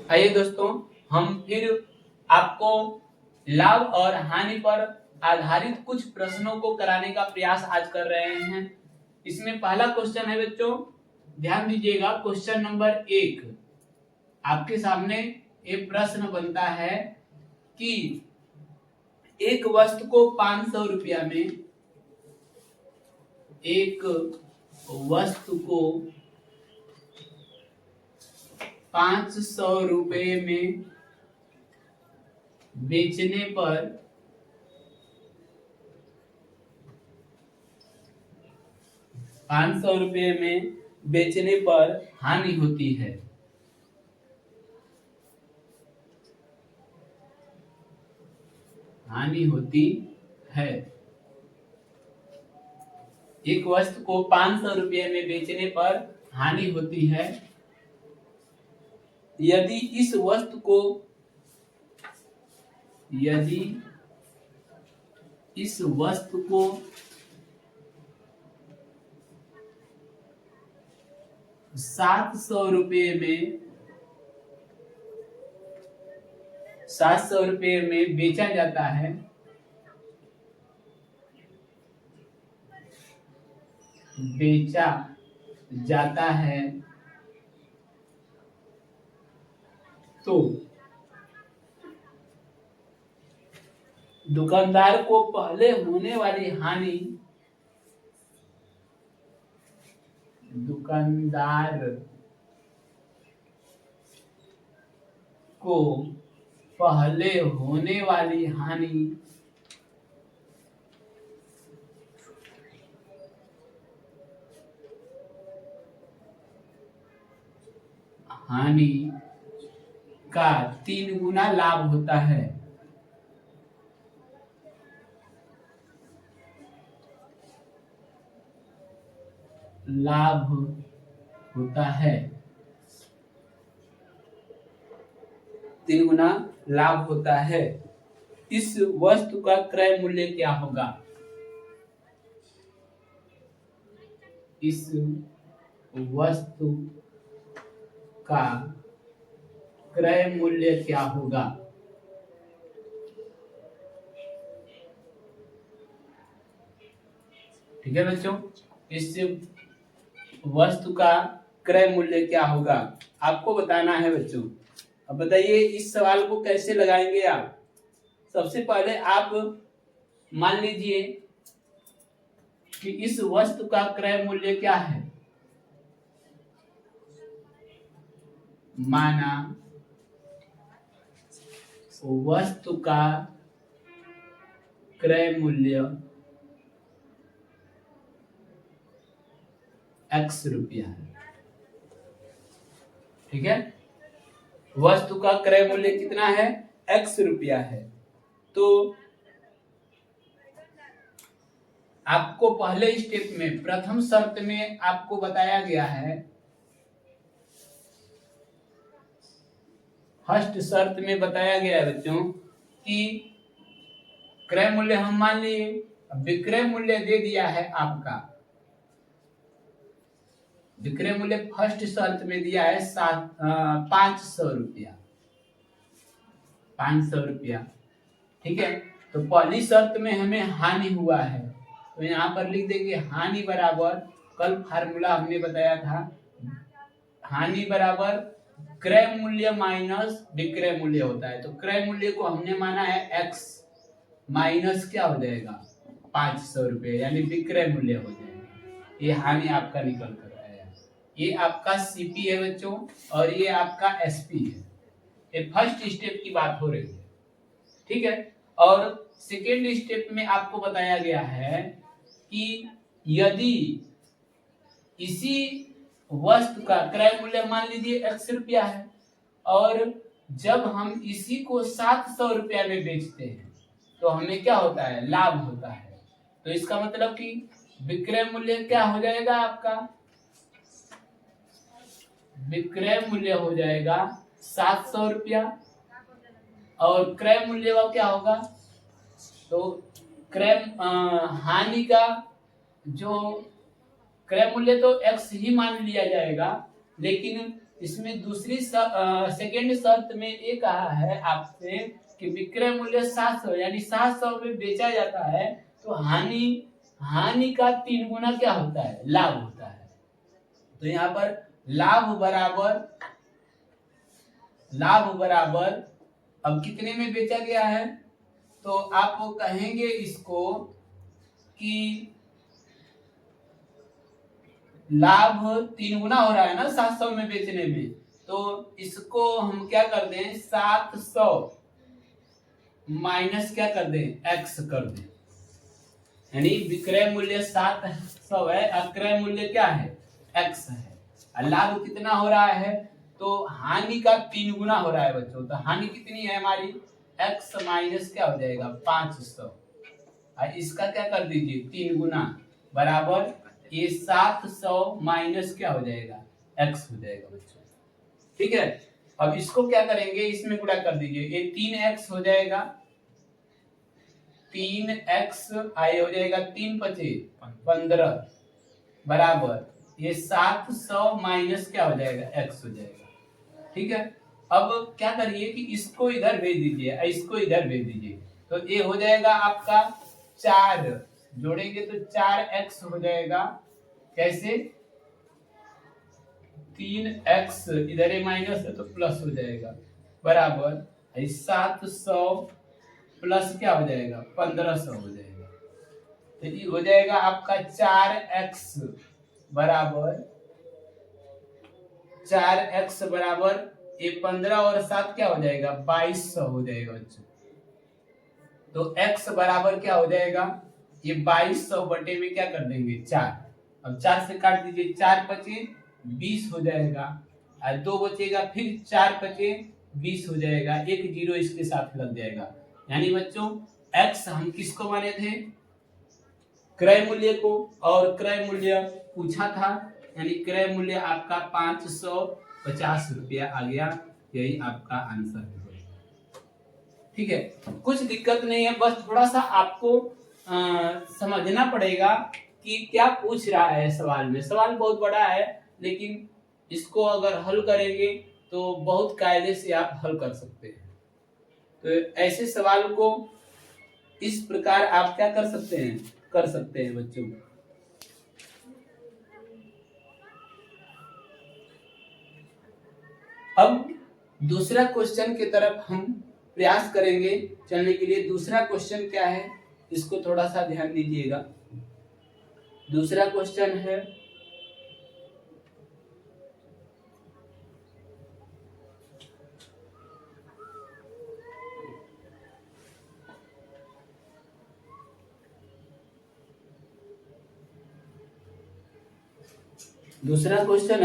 आइए दोस्तों, हम फिर आपको लाभ और हानि पर आधारित कुछ प्रश्नों को कराने का प्रयास आज कर रहे हैं। इसमें पहला क्वेश्चन है बच्चों, ध्यान दीजिएगा। क्वेश्चन नंबर 1 आपके सामने एक प्रश्न बनता है कि एक वस्तु को 500 रुपया में, एक वस्तु को 500 रुपये में बेचने पर 500 रुपये में बेचने पर हानि होती है। हानि होती है। एक वस्तु को 500 रुपये में बेचने पर हानि होती है यदि इस वस्तु को 700 रुपये में बेचा जाता है, तो दुकानदार को पहले होने वाली हानि, हानि का 3 गुना लाभ होता है। लाभ होता है, 3 गुना लाभ होता है। इस वस्तु का क्रय मूल्य क्या होगा? इस वस्तु का क्रय मूल्य क्या होगा? ठीक है बच्चों, इस वस्तु का क्रय मूल्य क्या होगा आपको बताना है बच्चों। अब बताइए इस सवाल को कैसे लगाएंगे आप। सबसे पहले आप मान लीजिए कि इस वस्तु का क्रय मूल्य क्या है। माना वस्तु का क्रय मूल्य x रुपया है। ठीक है, वस्तु का क्रय मूल्य कितना है? x रुपया है। तो आपको पहले स्टेप में, प्रथम शर्त में आपको बताया गया है, फर्स्ट शर्त में बताया गया है बच्चों कि क्रय मूल्य हम मान लिए, विक्रय मूल्य दे दिया है आपका। विक्रय मूल्य फर्स्ट शर्त में दिया है 500 रुपया। 500 रुपया, ठीक है। तो पहली शर्त में हमें हानि हुआ है, तो यहाँ पर लिख देंगे हानि बराबर, कल फार्मूला हमने बताया था, हानि बराबर क्रय मूल्य माइनस विक्रय मूल्य होता है। तो क्रय मूल्य को हमने माना है x, माइनस क्या हो जाएगा 500 रुपये, यानी विक्रय मूल्य हो जाएगा। ये हानि आपका निकल कर आया। ये आपका CP है बच्चों, और ये आपका SP है। ये फर्स्ट स्टेप की बात हो रही है, ठीक है। और सेकेंड स्टेप में आपको बताया गया है कि यदि इसी वस्तु का क्रय मूल्य मान लीजिए x रुपया है, और जब हम इसी को 700 रुपया में बेचते हैं तो हमें क्या होता है? लाभ होता है। तो इसका मतलब कि विक्रय मूल्य क्या हो जाएगा आपका? विक्रय मूल्य हो जाएगा 700 रुपया, और क्रय मूल्य का क्या होगा? तो क्रय हानि का जो क्रय मूल्य तो x ही मान लिया जाएगा, लेकिन इसमें दूसरी सेकेंड शर्त में ये कहा है आपसे कि विक्रय मूल्य 700 यानी 700 में बेचा जाता है, तो हानि हानि का 3 गुना क्या होता है, लाभ होता है। तो यहाँ पर लाभ बराबर अब कितने में बेचा गया है, तो आप कहेंगे इसको कि लाभ 3 गुना हो रहा है ना 700 में बेचने में, तो इसको हम क्या कर दें, 700 माइनस क्या कर दें, x कर दें। यानी विक्रय मूल्य 700 है, अक्रय मूल्य क्या है, x है। लाभ कितना हो रहा है, तो हानि का 3 गुना हो रहा है बच्चों। तो हानि कितनी है हमारी, x माइनस क्या हो जाएगा 500, इसका क्या कर दीजिए 3 गुना बराबर ये 700 माइनस क्या हो जाएगा, x हो जाएगा बच्चों। ठीक है, अब इसको क्या करेंगे, इसमें गुणा कर दीजिए, ये 3x हो जाएगा, 3x आए हो जाएगा 3 पचे 15 बराबर ये 700 माइनस क्या हो जाएगा, x हो जाएगा। ठीक है, अब क्या करिए कि इसको इधर भेज दीजिए, इसको इधर भेज दीजिए, तो ये हो जाएगा आपका 4 जोड़ेंगे तो 4x हो जाएगा। कैसे, 3x इधर ये माइनस है तो प्लस हो जाएगा बराबर 700 प्लस क्या हो जाएगा 1500 हो जाएगा। तो ये हो जाएगा आपका 4x बराबर 4x बराबर ये 15 और 7 क्या हो जाएगा 2200 हो जाएगा बच्चों। तो x बराबर क्या हो जाएगा, ये 2200 बटे में क्या कर देंगे 4। अब 4 से काट दीजिए, 4 पचे 20 हो जाएगा, और 2 बचेगा, फिर 4 पचे 20 हो जाएगा, एक जीरो इसके साथ लग जाएगा। यानी बच्चों x हम किसको माने थे, क्रय मूल्य को, और क्रय मूल्य पूछा था, यानी क्रय मूल्य आपका 550 रुपया आ गया। यही आपका आंसर है। ठीक है, कुछ दिक्कत नहीं है, बस थोड़ा सा आपको समझना पड़ेगा कि क्या पूछ रहा है सवाल में। सवाल बहुत बड़ा है, लेकिन इसको अगर हल करेंगे तो बहुत कायदे से आप हल कर सकते हैं। तो ऐसे सवाल को इस प्रकार आप क्या कर सकते हैं बच्चों। अब दूसरा क्वेश्चन की तरफ हम प्रयास करेंगे चलने के लिए। दूसरा क्वेश्चन क्या है, इसको थोड़ा सा ध्यान दीजिएगा। दूसरा क्वेश्चन है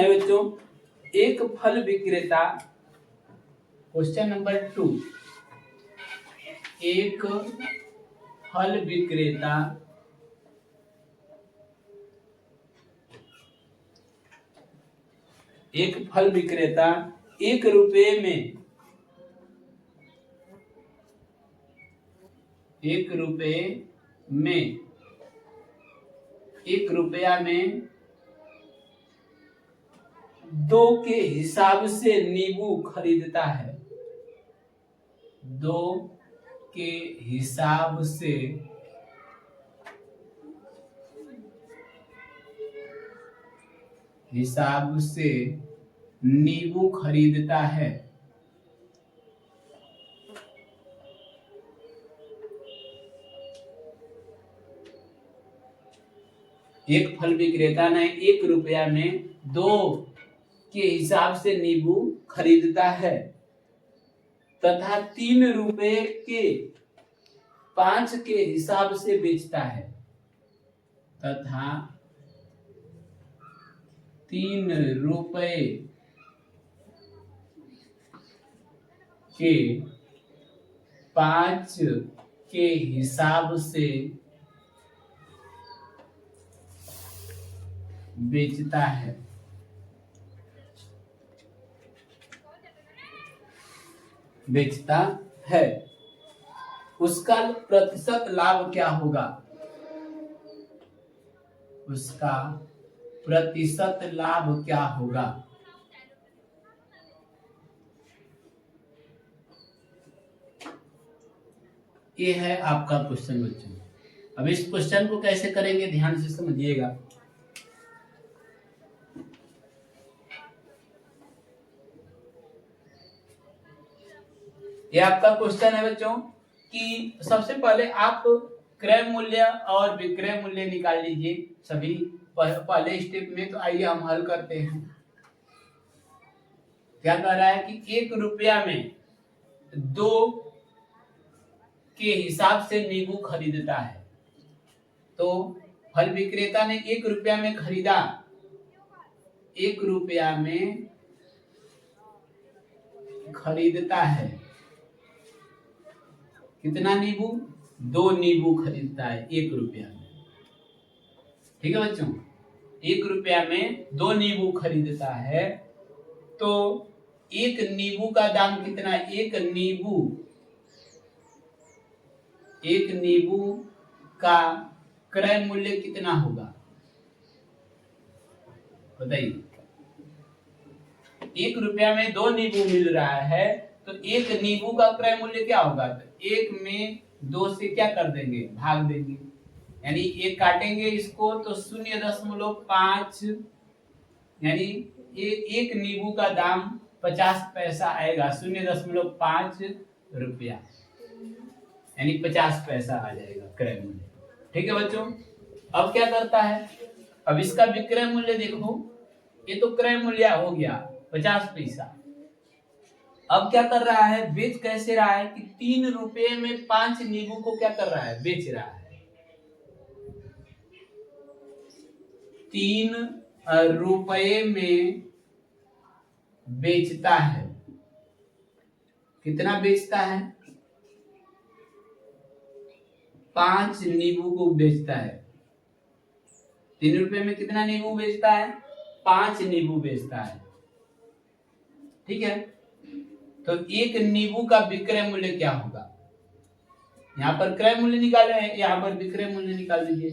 बच्चों, एक फल विक्रेता, क्वेश्चन नंबर 2, एक फल विक्रेता एक रुपये में 1 रुपया में 2 के हिसाब से नींबू खरीदता है। 2 के हिसाब से नींबू खरीदता है। एक फल विक्रेता ने 1 रुपया में 2 के हिसाब से नींबू खरीदता है तथा 3 रुपए के 5 के हिसाब से बेचता है, तथा 3 रुपए के 5 के हिसाब से बेचता है। उसका प्रतिशत लाभ क्या होगा, उसका प्रतिशत लाभ क्या होगा। ये है आपका क्वेश्चन बच्चों। अब इस क्वेश्चन को कैसे करेंगे ध्यान से समझिएगा। ये आपका क्वेश्चन है बच्चों कि सबसे पहले आप क्रय मूल्य और विक्रय मूल्य निकाल लीजिए सभी पहले स्टेप में। तो आइए हम हल करते हैं। क्या कह रहा है कि 1 रुपया में 2 के हिसाब से नींबू खरीदता है। तो फल विक्रेता ने 1 रुपया में खरीदा, 1 रुपया में खरीदता है कितना नींबू? 2 नींबू खरीदता है 1 रुपया में। ठीक है बच्चों, 1 रुपया में 2 नींबू खरीदता है। तो एक नींबू का दाम कितना? एक नींबू का क्रय मूल्य कितना होगा बताइए। 1 रुपया में 2 नींबू मिल रहा है, तो एक नींबू का क्रय मूल्य क्या होगा? तो 1 में 2 से क्या कर देंगे? भाग देंगे, यानी 1 काटेंगे इसको तो 0.5, यानी एक नींबू का दाम 50 पैसा आएगा, 0.5 रुपया, यानी 50 पैसा आ जाएगा क्रय मूल्य। ठीक है बच्चों, अब क्या करता है? अब इसका विक्रय मूल्य देखो, ये तो क्रय मूल्य हो गया 50 पैसा। अब क्या कर रहा है? बेच कैसे रहा है कि 3 रुपए में 5 नींबू को क्या कर रहा है? बेच रहा है। 3 रुपए में बेचता है। कितना बेचता है? 5 नींबू को बेचता है। 3 रुपए में कितना नींबू बेचता है? 5 नींबू बेचता है। ठीक है, तो एक नींबू का विक्रय मूल्य क्या होगा? यहाँ पर क्रय मूल्य निकाले हैं, यहाँ पर विक्रय मूल्य निकाल दीजिए।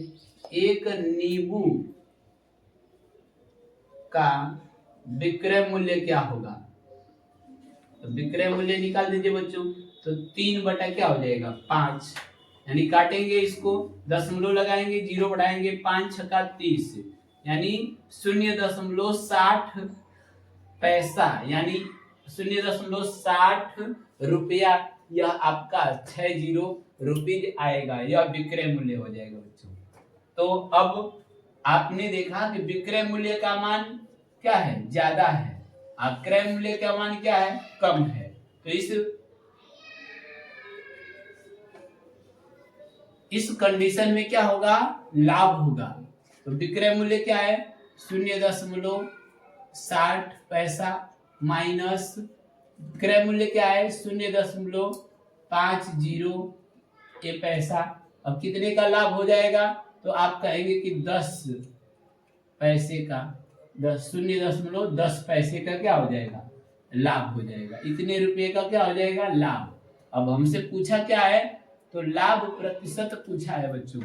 एक नींबू का विक्रय मूल्य क्या होगा? तो विक्रय मूल्य निकाल दीजिए बच्चों। तो 3 बटा क्या हो जाएगा? 5, यानी काटेंगे इसको, दशमलव लगाएंगे, 0 बढ़ाएंगे, 5 छक्का 30, यानी 0.60 पैसा, यानी 0.60 रुपया। यह आपका 60 रुपीज आएगा, यह विक्रय मूल्य हो जाएगा बच्चों। तो अब आपने देखा कि विक्रय मूल्य का मान क्या है? ज्यादा है, और क्रय मूल्य का मान क्या है? कम है। तो इस कंडीशन में क्या होगा? लाभ होगा। तो विक्रय मूल्य क्या है? 0.60 पैसा माइनस क्रय मूल्य क्या है? 0.50 पैसा। अब कितने का लाभ हो जाएगा? तो आप कहेंगे कि 10 पैसे का, 0.10 पैसे का क्या हो जाएगा? लाभ हो जाएगा। इतने रुपए का क्या हो जाएगा? लाभ। अब हमसे पूछा क्या है? तो लाभ प्रतिशत पूछा है बच्चों।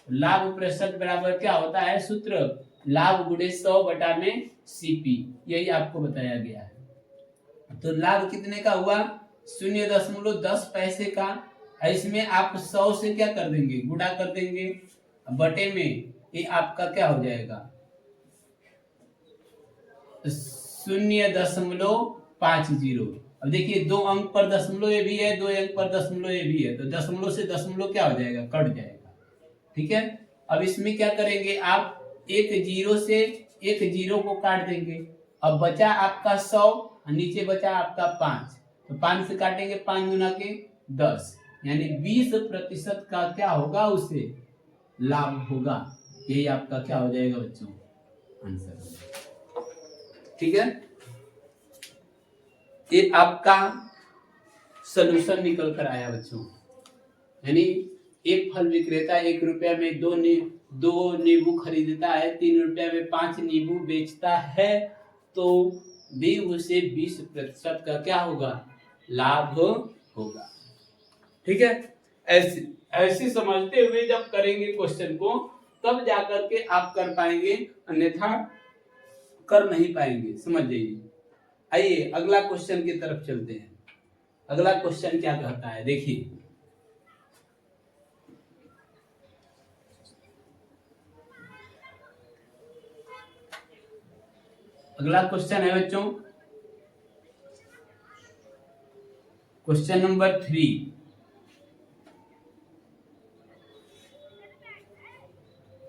लाभ प्रतिशत बराबर क्या होता है? सूत्र लाभ गुणे 100 बटा में सीपी, यही आपको बताया गया है। तो लाभ कितने का हुआ? 0.10 पैसे का। इसमें आप 100 से क्या कर देंगे? गुणा कर देंगे, बटे में ये आपका क्या हो जाएगा? 0.50। अब देखिए 2 अंक पर दशमलव ये भी है, 2 अंक पर दशमलव ये भी है, तो दशमलव से दशमलव क्या हो जाएगा? कट जाएगा। ठीक है, अब इसमें क्या करेंगे आप? एक 0 से एक 0 को काट देंगे। अब बचा आपका 100, नीचे बचा आपका 5, तो 5 से काटेंगे, 5 गुना के 10, यानी 20% का क्या होगा? उसे लाभ होगा। यही आपका क्या हो जाएगा बच्चों? आंसर। ठीक है, ये आपका सलूशन निकल कर आया बच्चों। यानी एक फल विक्रेता 1 रुपया में 2 नींबू खरीदता है, 3 रुपया में 5 नींबू बेचता है, तो भी उसे 20% का क्या होगा? लाभ होगा। ठीक है, ऐसे समझते हुए जब करेंगे क्वेश्चन को, तब जाकर के आप कर पाएंगे, अन्यथा कर नहीं पाएंगे। समझ जाइए। आइए अगला क्वेश्चन की तरफ चलते हैं। अगला क्वेश्चन क्या कहता है देखिए। अगला क्वेश्चन है बच्चों, क्वेश्चन नंबर 3।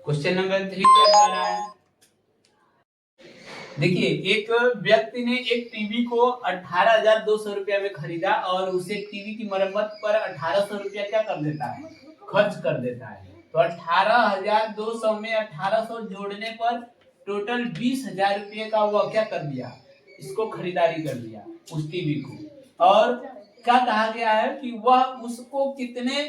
क्वेश्चन नंबर 3 क्या कह रहा है? देखिए, एक व्यक्ति ने एक टीवी को 18,200 रुपया में खरीदा और उसे टीवी की मरम्मत पर 1,800 रुपया क्या कर देता है, खर्च कर देता है। तो 18,200 में 1,800 जोड़ने पर टोटल 20,000 रुपये का वह क्या कर दिया, इसको खरीदारी कर दिया उस टीवी को। और क्या कहा गया है कि वह उसको कितने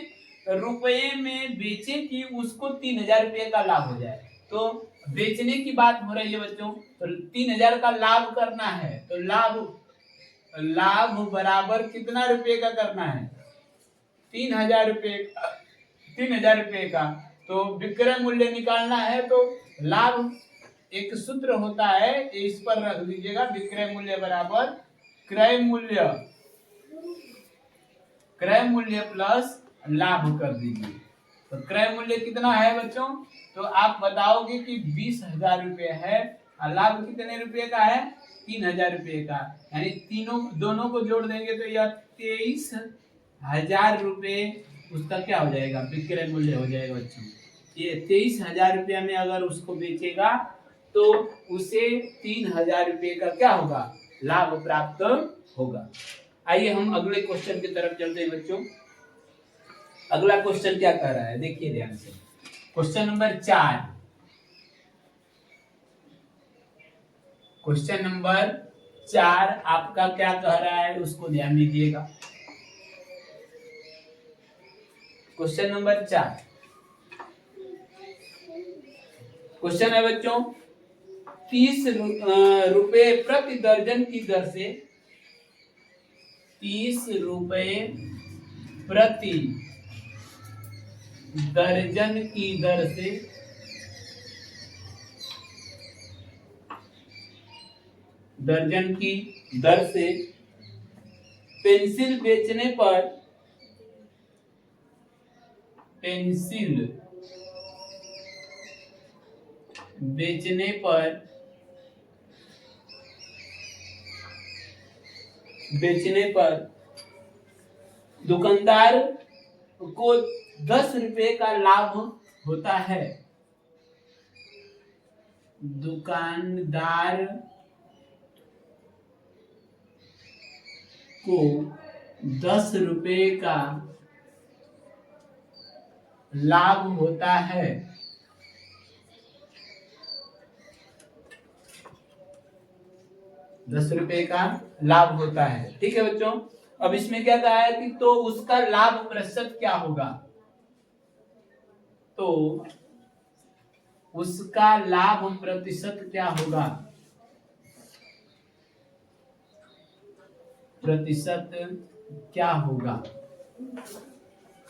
रुपए में बेचे कि उसको 3,000 रुपये का लाभ हो जाए। तो बेचने की बात हो रही है बच्चों, तो 3,000 का लाभ करना है, तो लाभ बराबर कितना रुपए का करना है, 3,000 रुपये, 3,000 रुपये का। तो विक्रय मूल्य निकालना है, तो लाभ एक सूत्र होता है, इस पर रख दीजिएगा, विक्रय मूल्य बराबर क्रय मूल्य प्लस लाभ कर दीजिए। तो क्रय मूल्य कितना है बच्चों, तो आप बताओगे कि 20,000 रुपये है और लाभ कितने रुपए का है, 3,000 रुपये का, यानी दोनों को जोड़ देंगे तो यह 23,000 रुपये उसका क्या हो जाएगा, विक्रय मूल्य हो जाएगा बच्चों। ये 23,000 रुपया में अगर उसको बेचेगा तो उसे 3,000 रुपये का क्या होगा, लाभ प्राप्त होगा। आइए हम अगले क्वेश्चन की तरफ चलते हैं बच्चों। अगला क्वेश्चन क्या कह रहा है, देखिए ध्यान से, क्वेश्चन नंबर 4। क्वेश्चन नंबर 4 आपका क्या कह रहा है, उसको ध्यान दीजिएगा। क्वेश्चन नंबर 4 क्वेश्चन है बच्चों, 30 रुपए प्रति दर्जन की दर से, 30 रुपए प्रति दर्जन की दर से पेंसिल बेचने पर दुकानदार को 10 रुपए का लाभ होता है। दुकानदार को 10 रुपए का लाभ होता है। 10 रुपए का लाभ होता है, ठीक है बच्चों। अब इसमें क्या कहा है कि तो उसका लाभ प्रतिशत क्या होगा, तो उसका लाभ प्रतिशत क्या होगा,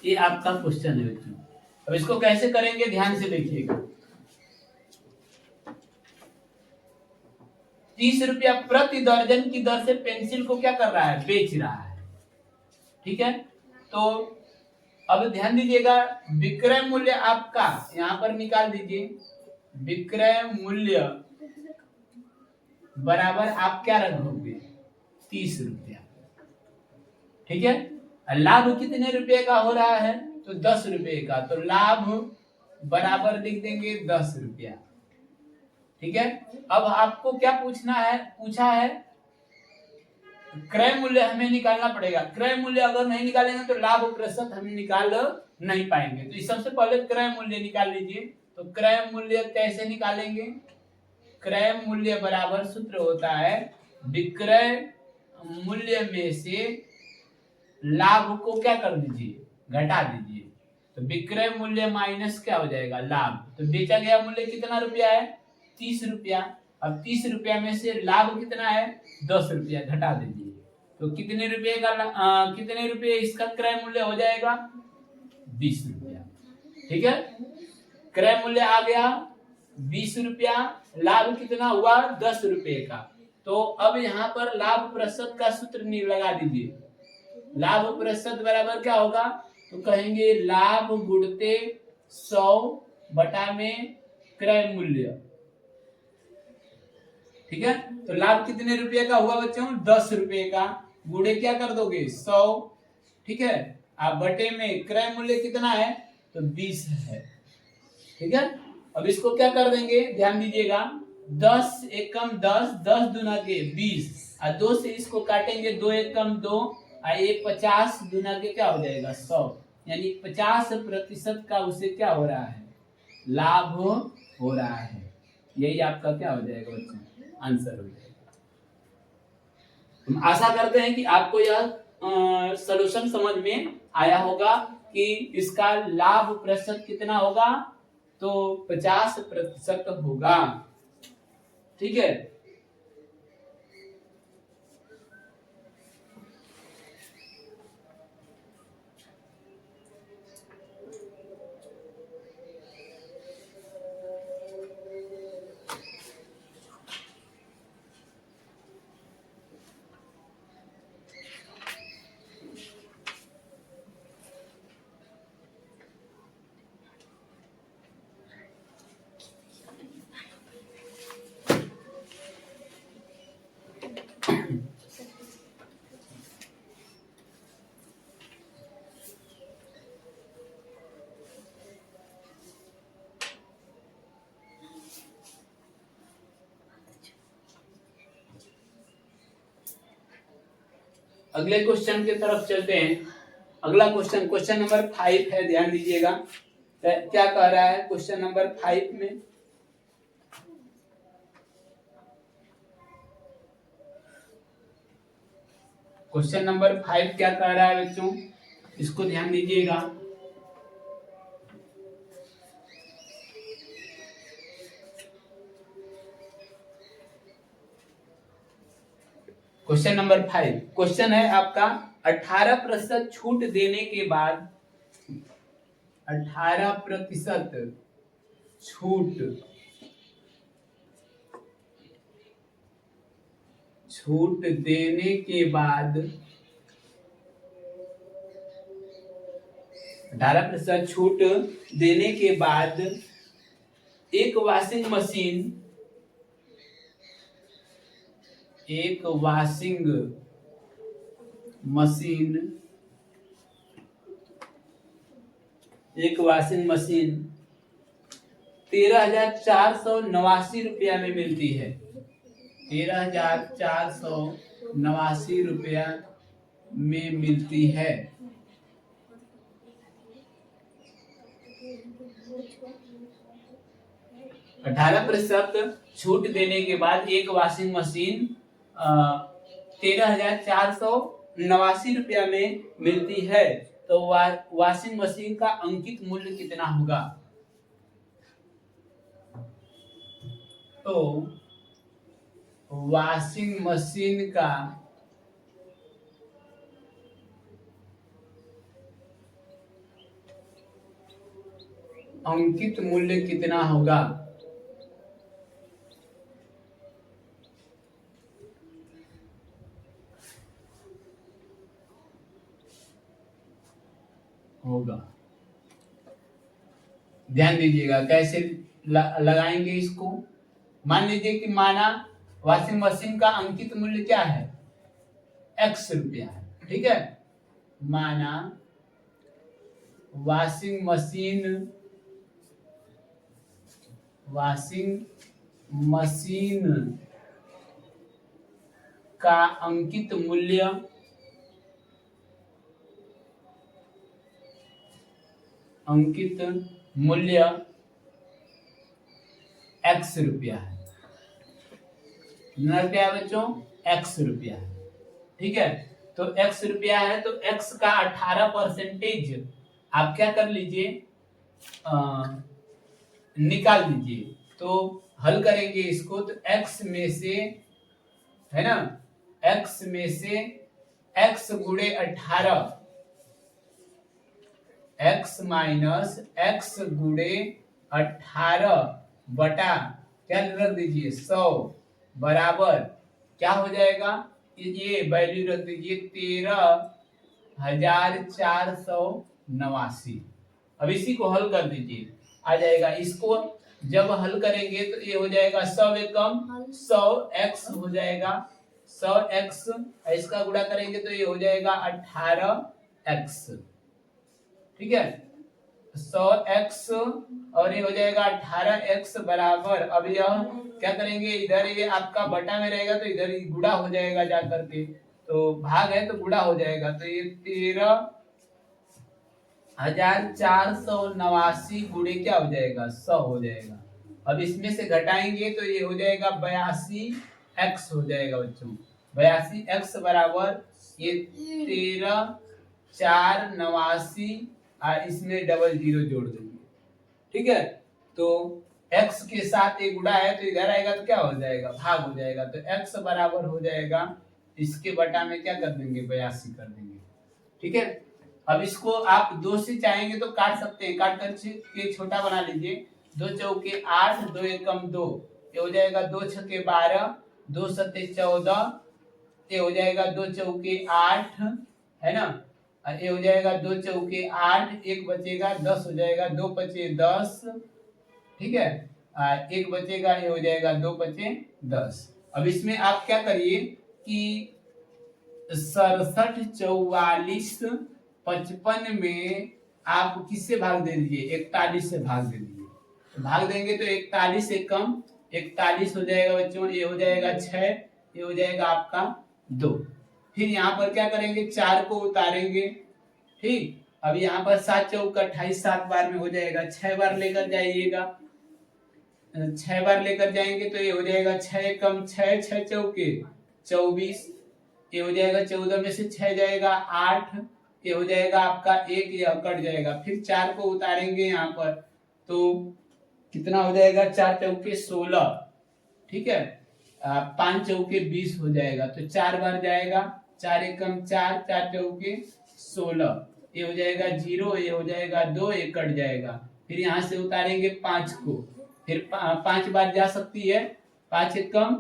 ये आपका क्वेश्चन है बच्चों। अब इसको कैसे करेंगे, ध्यान से देखिएगा। 30 रुपया प्रति दर्जन की दर से पेंसिल को क्या कर रहा है, बेच रहा है, ठीक है। तो अब ध्यान दीजिएगा, विक्रय मूल्य आपका यहां पर निकाल दीजिए, विक्रय मूल्य बराबर आप क्या रखोगे, 30 रुपया, ठीक है। लाभ कितने रुपए का हो रहा है, तो 10 रुपए का, तो लाभ बराबर लिख देंगे 10 रुपया, ठीक है। अब आपको क्या पूछा है क्रय मूल्य हमें निकालना पड़ेगा। क्रय मूल्य अगर नहीं निकालेंगे तो लाभ प्रतिशत हम निकाल नहीं पाएंगे। तो इस सबसे पहले क्रय मूल्य निकाल लीजिए। तो क्रय मूल्य कैसे निकालेंगे, क्रय मूल्य बराबर सूत्र होता है विक्रय मूल्य में से लाभ को क्या कर दीजिए, घटा दीजिए। तो विक्रय मूल्य माइनस क्या हो जाएगा, लाभ। तो बेचा गया मूल्य कितना रुपया है, 30 रुपया। अब 30 रुपया में से लाभ कितना है, 10 रुपया, घटा दीजिए। तो कितने रुपये इसका क्रय मूल्य हो जाएगा, 20 रुपया, ठीक है। क्रय मूल्य आ गया 20 रुपया, लाभ कितना हुआ, 10 रुपये का। तो अब यहाँ पर लाभ प्रतिशत का सूत्र लगा दीजिए। लाभ प्रतिशत बराबर क्या होगा, तो कहेंगे लाभ गुणते 100 बटा में क्रय मूल्य। ठीक है, तो लाभ कितने रुपए का हुआ बच्चों? 10 रुपए का। गुणे क्या कर दोगे? 100। ठीक है, आप बटे में क्रय मूल्य कितना है? तो 20 है। ठीक है, अब इसको क्या कर देंगे, ध्यान दीजिएगा। 10 एकम 10, 10 दूना के 20, और 2 से इसको काटेंगे, 2 एकम 2, और 1 50 दूना के क्या हो जाएगा? 100। यानी 50% का उसे क्या हो रहा है? लाभ हो रहा है। यही आपका क्या हो जाएगा बच्चों? आंसर हो जाएगा। हम आशा करते हैं कि आपको यह सॉल्यूशन समझ में आया होगा कि इसका लाभ प्रतिशत कितना होगा? तो 50% होगा। ठीक है, अगले क्वेश्चन की तरफ चलते हैं। अगला क्वेश्चन, क्वेश्चन नंबर 5 है, ध्यान दीजिएगा। क्या कह रहा है क्वेश्चन नंबर 5 में? क्वेश्चन नंबर 5 क्या कह रहा है बच्चों? इसको ध्यान दीजिएगा। क्वेश्चन नंबर 5 क्वेश्चन है आपका, 18% छूट देने के बाद, 18% छूट देने के बाद, 18% छूट देने के बाद एक वॉशिंग मशीन, एक वॉशिंग मशीन 13,489 रुपया में मिलती है। 13,489 रुपया में मिलती है। अठारह प्रतिशत छूट देने के बाद एक वॉशिंग मशीन 13,489 रुपया में मिलती है। तो वॉशिंग मशीन का अंकित मूल्य कितना होगा? तो वॉशिंग मशीन का अंकित मूल्य कितना होगा? ध्यान दीजिएगा कैसे लगाएंगे इसको। मान लीजिए कि माना वॉशिंग मशीन का अंकित मूल्य क्या है? x रुपया है। ठीक है, माना वॉशिंग मशीन का अंकित मूल्य x रुपया है। कितना रुपया बच्चों? x रुपया है। ठीक है, तो x रुपया है, तो x का 18% आप क्या कर लीजिए, निकाल दीजिए। तो हल करेंगे इसको, तो x में से, है ना, x में से x गुणे 18, x माइनस x गुणे 18 बटा क्या रख दीजिए 100 बराबर क्या हो जाएगा? ये वैल्यू रख दीजिए 13,489। अब इसी को हल कर दीजिए, आ जाएगा। इसको जब हल करेंगे तो ये हो जाएगा 100 एकम 100x हो जाएगा 100x, इसका गुणा करेंगे तो ये हो जाएगा 18x। ठीक है, 100x और ये हो जाएगा 18x बराबर, अब यह क्या करेंगे, इधर ये आपका बटा में रहेगा तो इधर गुणा हो जाएगा जा करके, तो भाग है तो गुणा हो जाएगा, तो ये 13,489 गुणे क्या हो जाएगा 100 हो जाएगा। अब इसमें से घटाएंगे तो ये हो जाएगा 82x हो जाएगा बच्चों, 82x बराबर ये 13,489 और इसमें डबल जीरो जोड़ देंगे। ठीक है, तो x के साथ एक गुणा है तो इधर आएगा तो क्या हो जाएगा भाग हो जाएगा, तो x बराबर हो जाएगा इसके बटा में क्या कर देंगे 82 कर देंगे। ठीक है, अब इसको आप 2 से चाहेंगे तो काट सकते हैं, काट कर के छोटा बना लीजिए, 2 चौके 8 2 एकम 2, ये हो जाएगा 2 छक्के 12 2 सत्ते 14, ये हो जाएगा 2 चौके 8 है ना, ये हो जाएगा 2 चौके 8, एक बचेगा 10 हो जाएगा, 2 पचे 10। ठीक है, एक बचेगा, ये हो जाएगा 2 पचे 10। अब इसमें आप क्या करिए कि 67 44 55 में आप किससे भाग दे दीजिए 41 से भाग दे दीजिए, तो भाग देंगे तो 41 एकम 41 हो जाएगा बच्चों, ये हो जाएगा 6, ये हो जाएगा आपका 2। फिर यहाँ पर क्या करेंगे 4 को उतारेंगे। ठीक, अब यहाँ पर 7 चौक 28 7 बार में हो जाएगा, 6 बार लेकर जाइएगा, 6 बार लेकर जाएंगे तो ये हो जाएगा 6 कम 6 6 चौके 24, ये हो जाएगा 14 में से 6 जाएगा 8, ये हो जाएगा आपका 1, यह कट जाएगा। फिर 4 को उतारेंगे यहाँ पर तो कितना हो जाएगा 4 चौके 16। ठीक है, 5 चौके 20 हो जाएगा, तो 4 बार जाएगा, 4 एकम 4 4 चौके 16, ये हो जाएगा 0, ये हो जाएगा 2, ये कट जाएगा। फिर यहाँ से उतारेंगे 5 को, फिर 5 बार जा सकती है, 5 एकम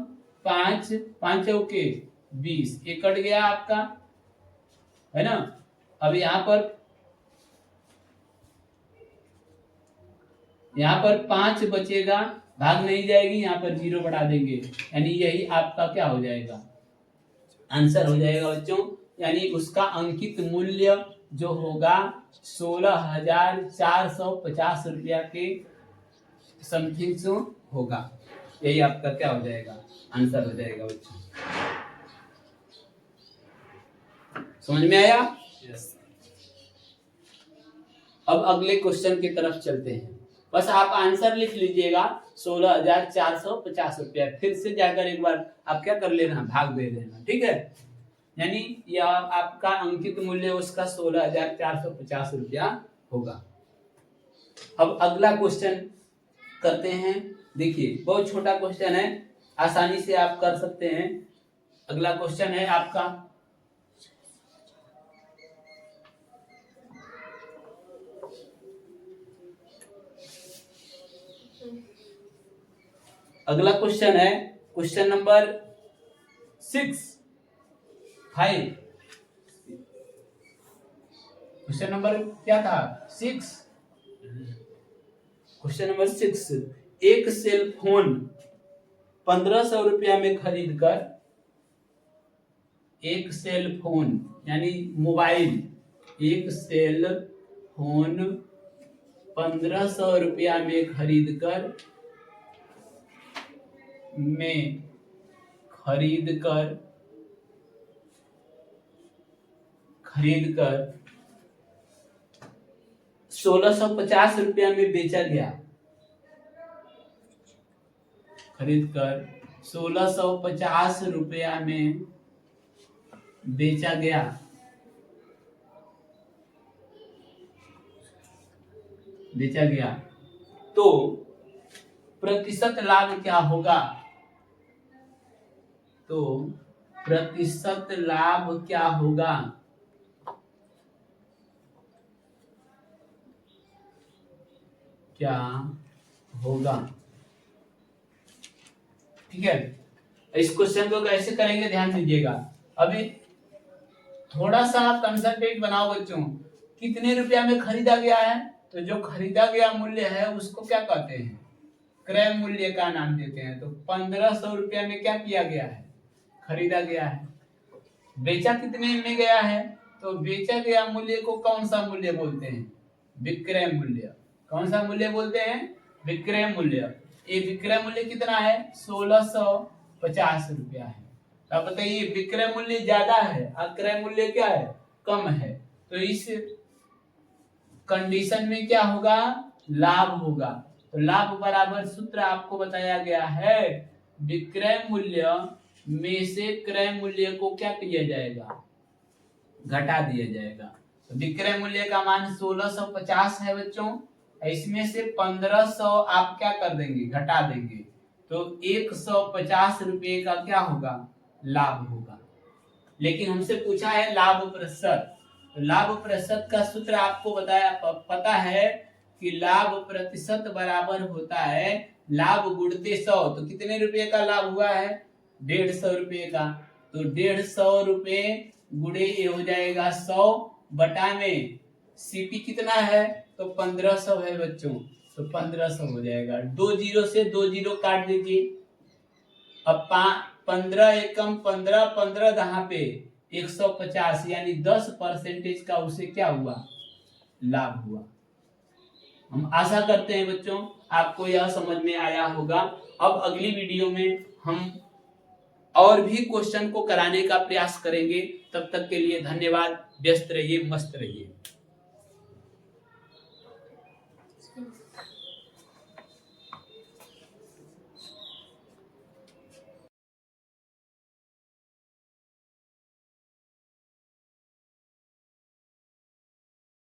5 5 चौके 20, ये कट गया आपका है ना। अब यहाँ पर 5 बचेगा, भाग नहीं जाएगी, यहाँ पर 0 बढ़ा देंगे, यानी यही आपका क्या हो जाएगा आंसर हो जाएगा बच्चों, यानी उसका अंकित मूल्य जो होगा 16,450 रुपया के समथिंग से होगा, यही आपका क्या हो जाएगा आंसर हो जाएगा बच्चों। समझ में आया? अब अगले क्वेश्चन की तरफ चलते हैं, बस आप आंसर लिख लीजिएगा 16,450 रुपया, फिर से जाकर एक बार आप क्या कर लेना भाग दे देना। ठीक है, यानी यह आपका अंकित मूल्य उसका 16,450 रुपया होगा। अब अगला क्वेश्चन करते हैं, देखिए बहुत छोटा क्वेश्चन है, आसानी से आप कर सकते हैं। अगला क्वेश्चन है आपका अगला क्वेश्चन है क्वेश्चन नंबर 5। क्वेश्चन नंबर क्या था 6। क्वेश्चन नंबर 6, एक सेल फोन 1500 रुपया में खरीद कर, एक सेल फोन यानी मोबाइल, एक सेल फोन 1500 रुपया में खरीद कर 1650 रुपया में बेचा गया, खरीद कर 1650 रुपया में बेचा गया तो प्रतिशत लाभ क्या होगा, तो प्रतिशत लाभ क्या होगा, ठीक है। इस क्वेश्चन को कैसे करेंगे ध्यान दीजिएगा, अभी थोड़ा सा कंसंट्रेट बनाओ बच्चों, कितने रुपया में खरीदा गया है, तो जो खरीदा गया मूल्य है उसको क्या कहते हैं क्रय मूल्य का नाम देते हैं। तो 1500 रुपया में क्या किया गया है, खरीदा गया है। बेचा कितने में गया है, तो बेचा गया मूल्य को कौन सा मूल्य बोलते हैं, विक्रय मूल्य। कौन सा मूल्य बोलते हैं, विक्रय मूल्य। ये विक्रय मूल्य कितना है, 1650 रुपया है। अब बताइए विक्रय मूल्य ज्यादा है और क्रय मूल्य क्या है, कम है, तो इस कंडीशन में क्या होगा, लाभ होगा। तो लाभ बराबर सूत्र आपको बताया गया है, विक्रय मूल्य में से क्रय मूल्य को क्या किया जाएगा, घटा दिया जाएगा। तो विक्रय मूल्य का मान 1650 है बच्चों, इसमें से 1500 आप क्या कर देंगे, घटा देंगे, तो 150 रुपये का क्या होगा, लाभ होगा। लेकिन हमसे पूछा है लाभ प्रतिशत, तो लाभ प्रतिशत का सूत्र आपको बताया पता है कि लाभ प्रतिशत बराबर होता है लाभ गुणते 100। तो कितने रुपए का लाभ हुआ है, 150 रुपये का। तो 150 रुपये गुणे ये हो जाएगा 100 बटा में सीपी कितना है, तो 1500 है बच्चों, तो 1500 हो जाएगा। 2 जीरो से 2 जीरो काट दीजिए। अब 15 एकम 15, 15 दहा पे 150, यानी 10% का उसे क्या हुआ, लाभ हुआ। हम आशा करते हैं बच्चों आपको यह समझ में आया होगा। अब अगली वीडियो में हम और भी क्वेश्चन को कराने का प्रयास करेंगे। तब तक के लिए धन्यवाद। व्यस्त रहिए, मस्त रहिए।